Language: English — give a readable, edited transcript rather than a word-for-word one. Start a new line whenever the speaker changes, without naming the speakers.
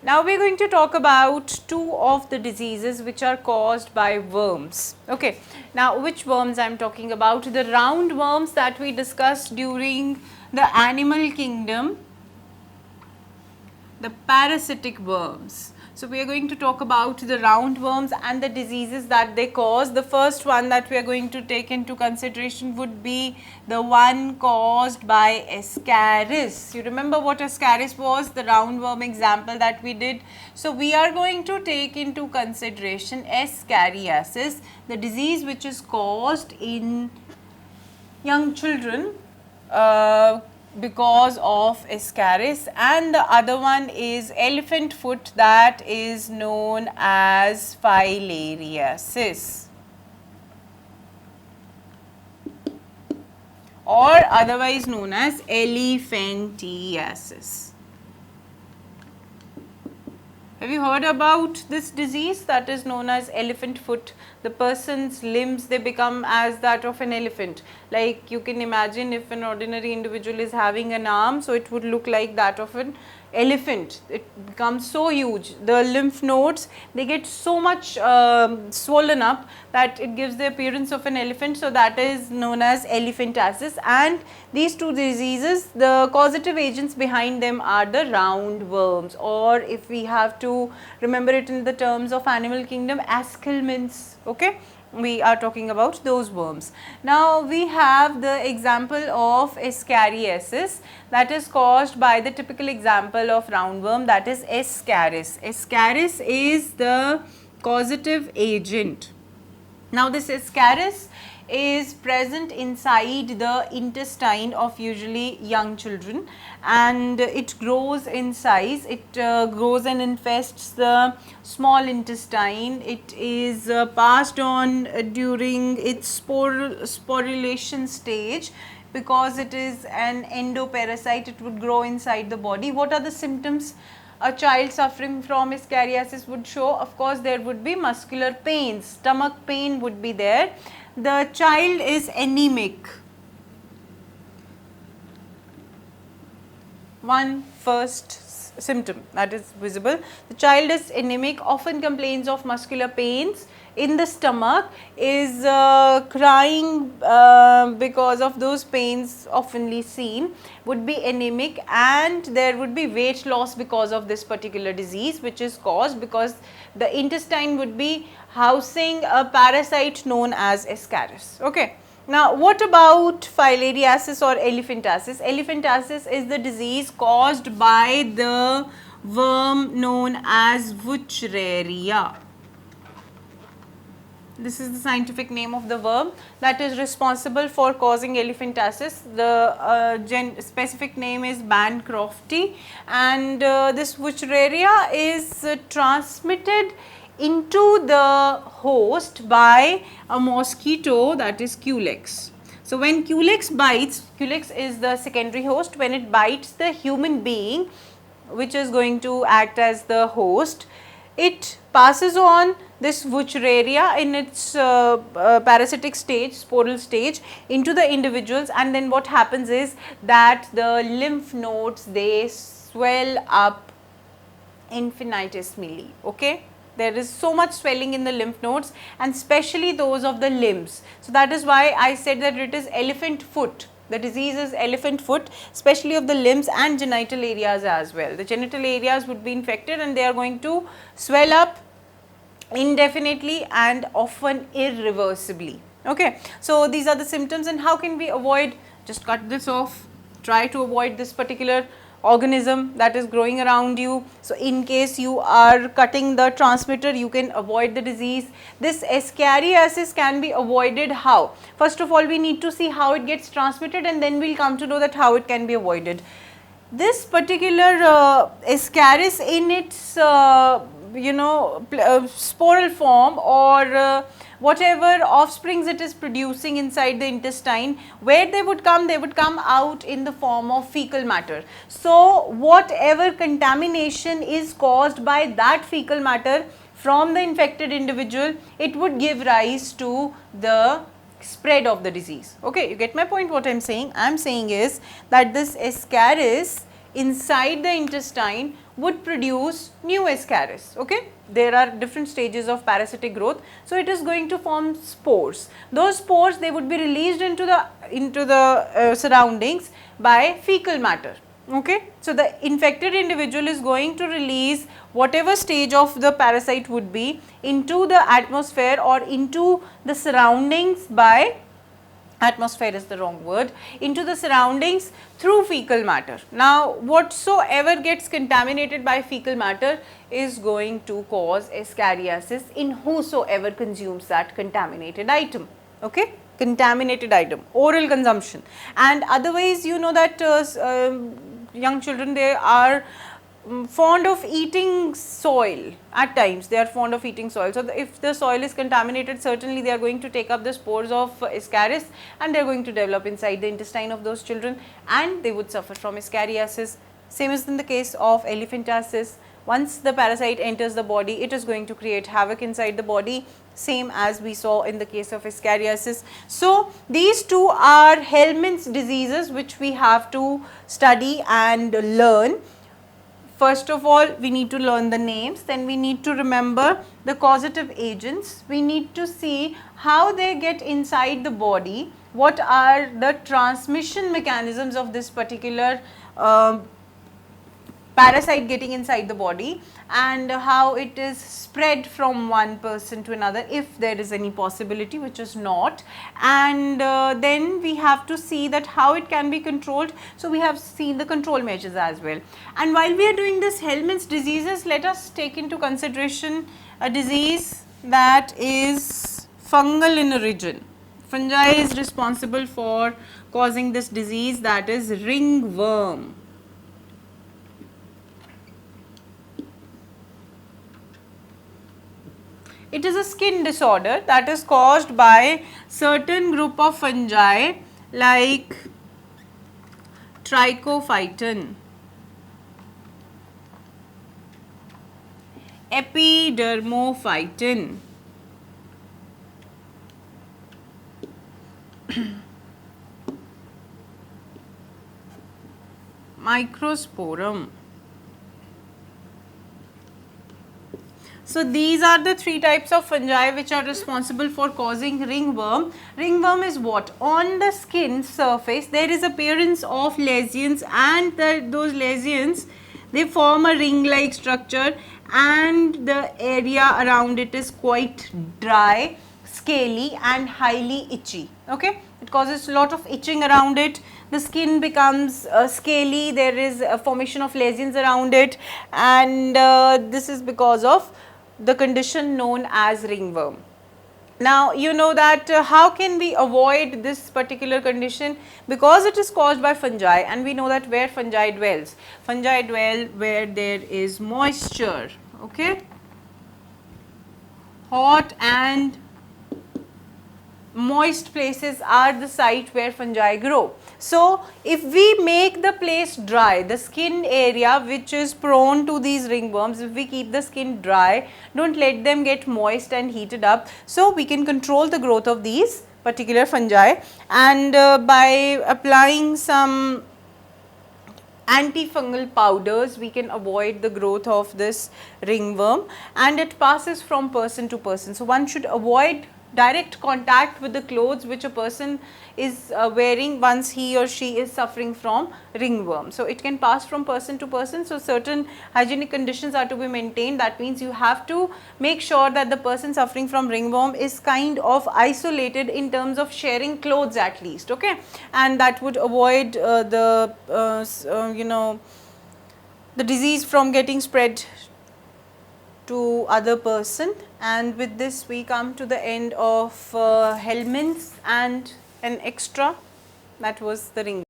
Now we are going to talk about two of the diseases which are caused by worms. Okay. Now which worms I am talking about? The round worms that we discussed during the animal kingdom, the parasitic worms. So we are going to talk about the roundworms and the diseases that they cause. The first one that we are going to take into consideration would be the one caused by Ascaris. You remember what Ascaris was, the roundworm example that we did. So we are going to take into consideration Ascariasis, the disease which is caused in young children because of Ascaris, and the other one is elephant foot, that is known as filariasis or otherwise known as elephantiasis. Have you heard about this disease that is known as elephant foot? The person's limbs, they become as that of an elephant. Like you can imagine if an ordinary individual is having an arm, so it would look like that of an elephant. It becomes so huge. The lymph nodes, they get so much swollen up that it gives the appearance of an elephant. So that is known as elephantiasis, and these two diseases, the causative agents behind them are the roundworms, or if we have to remember it in the terms of animal kingdom, Ascalmints. Okay, we are talking about those worms. Now we have the example of Ascariasis that is caused by the typical example of roundworm, that is Ascaris. Ascaris is the causative agent. Now this Ascaris is present inside the intestine of usually young children, and it grows in size. It grows and infests the small intestine. It is passed on during its sporulation stage. Because it is an endoparasite, it would grow inside the body. What are the symptoms a child suffering from Ascariasis would show? Of course, there would be muscular pains, stomach pain would be there. The child is anemic. One first symptom that is visible. The child is anemic, often complains of muscular pains in the stomach, is crying because of those pains oftenly seen, would be anemic, and there would be weight loss because of this particular disease, which is caused because the intestine would be housing a parasite known as Ascaris. Okay. Now, what about filariasis or elephantiasis? Elephantiasis is the disease caused by the worm known as Wuchereria. This is the scientific name of the worm that is responsible for causing elephantiasis. The specific name is Bancrofti, and this Wuchereria is transmitted into the host by a mosquito, that is Culex. So when Culex bites, Culex is the secondary host. When it bites the human being, which is going to act as the host, it passes on this Wuchereria in its parasitic stage, sporal stage, into the individuals, and then what happens is that the lymph nodes, they swell up infinitesimally. Okay. There is so much swelling in the lymph nodes, and especially those of the limbs. So that is why I said that it is elephant foot. The disease is elephant foot, especially of the limbs and genital areas as well. The genital areas would be infected and they are going to swell up indefinitely and often irreversibly. Okay. So these are the symptoms, and how can we avoid? Just cut this off. Try to avoid this particular organism that is growing around you. So in case you are cutting the transmitter, you can avoid the disease. This Ascariasis can be avoided how? First of all, we need to see how it gets transmitted, and then we will come to know that how it can be avoided. This particular Ascaris in its sporal form, or whatever offsprings it is producing inside the intestine, where they would come out in the form of fecal matter. So whatever contamination is caused by that fecal matter from the infected individual, it would give rise to the spread of the disease. Okay, you get my point what I am saying? I am saying is that this Ascaris inside the intestine would produce new ascaris. Okay, there are different stages of parasitic growth, so it is going to form spores. Those spores, they would be released into the surroundings by fecal matter. Okay, so the infected individual is going to release whatever stage of the parasite would be into the atmosphere or into the surroundings by, atmosphere is the wrong word, into the surroundings through fecal matter. Now, whatsoever gets contaminated by fecal matter is going to cause ascariasis in whosoever consumes that contaminated item. Okay, contaminated item, oral consumption. And otherwise, you know that young children, they are fond of eating soil. At times they are fond of eating soil. So, if the soil is contaminated, certainly they are going to take up the spores of ascaris and they are going to develop inside the intestine of those children and they would suffer from ascariasis. Same is in the case of elephantiasis. Once the parasite enters the body, it is going to create havoc inside the body, same as we saw in the case of ascariasis. So, these two are Hellman's diseases which we have to study and learn. First of all, we need to learn the names, then we need to remember the causative agents, we need to see how they get inside the body, what are the transmission mechanisms of this particular parasite getting inside the body, and how it is spread from one person to another if there is any possibility, which is not, and then we have to see that how it can be controlled. So, we have seen the control measures as well. And while we are doing this Hellman's diseases, let us take into consideration a disease that is fungal in origin. Fungi is responsible for causing this disease, that is ringworm. It is a skin disorder that is caused by certain group of fungi like trichophyton, epidermophyton, microsporum. So, these are the three types of fungi which are responsible for causing ringworm. Ringworm is what? On the skin surface, there is appearance of lesions, and those lesions, they form a ring-like structure, and the area around it is quite dry, scaly and highly itchy. Okay? It causes a lot of itching around it. The skin becomes scaly, there is a formation of lesions around it, and this is because of the condition known as ringworm. Now, you know that how can we avoid this particular condition? Because it is caused by fungi, and we know that where fungi dwells. Fungi dwell where there is moisture. Okay? Hot and moist places are the site where fungi grow. So, if we make the place dry, the skin area which is prone to these ringworms, if we keep the skin dry, don't let them get moist and heated up, so we can control the growth of these particular fungi, and by applying some antifungal powders, we can avoid the growth of this ringworm, and it passes from person to person. So, one should avoid direct contact with the clothes which a person is wearing once he or she is suffering from ringworm. So, it can pass from person to person. So, certain hygienic conditions are to be maintained. That means you have to make sure that the person suffering from ringworm is kind of isolated in terms of sharing clothes at least, okay, and that would avoid the disease from getting spread to other person. And with this we come to the end of Hellman's and an extra, that was the ring.